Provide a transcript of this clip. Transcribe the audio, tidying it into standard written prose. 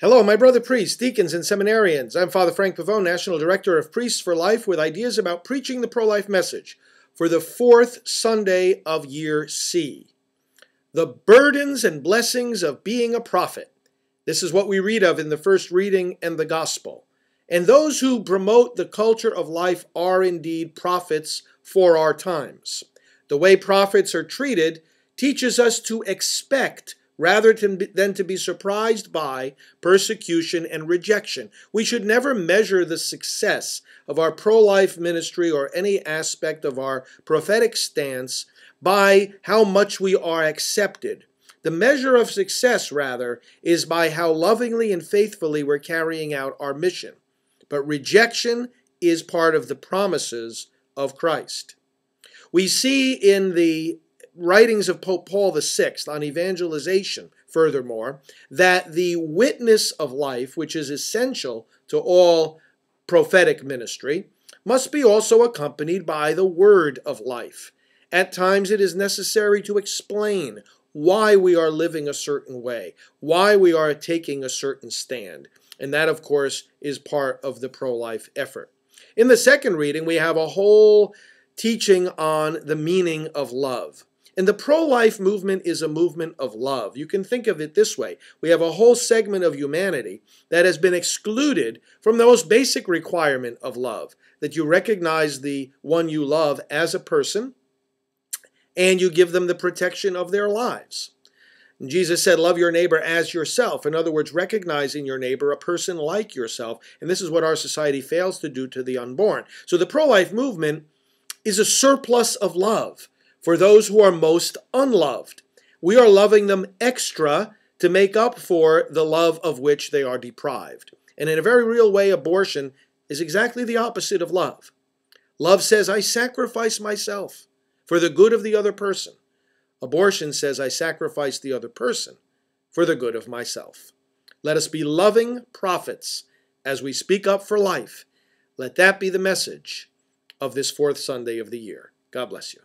Hello, my brother priests, deacons, and seminarians. I'm Father Frank Pavone, National Director of Priests for Life, with ideas about preaching the pro-life message for the fourth Sunday of Year C. The burdens and blessings of being a prophet. This is what we read of in the first reading and the Gospel. And those who promote the culture of life are indeed prophets for our times. The way prophets are treated teaches us to expect rather than to be surprised by persecution and rejection. We should never measure the success of our pro-life ministry or any aspect of our prophetic stance by how much we are accepted. The measure of success, rather, is by how lovingly and faithfully we're carrying out our mission. But rejection is part of the promises of Christ. We see in the writings of Pope Paul VI on evangelization, furthermore, that the witness of life, which is essential to all prophetic ministry, must be also accompanied by the word of life. At times it is necessary to explain why we are living a certain way, why we are taking a certain stand. And that, of course, is part of the pro-life effort. In the second reading, we have a whole teaching on the meaning of love. And the pro-life movement is a movement of love. You can think of it this way. We have a whole segment of humanity that has been excluded from the most basic requirement of love, that you recognize the one you love as a person, and you give them the protection of their lives. And Jesus said, love your neighbor as yourself. In other words, recognizing your neighbor, a person like yourself. And this is what our society fails to do to the unborn. So the pro-life movement is a surplus of love for those who are most unloved. We are loving them extra to make up for the love of which they are deprived. And in a very real way, abortion is exactly the opposite of love. Love says, I sacrifice myself for the good of the other person. Abortion says, I sacrifice the other person for the good of myself. Let us be loving prophets as we speak up for life. Let that be the message of this fourth Sunday of the year. God bless you.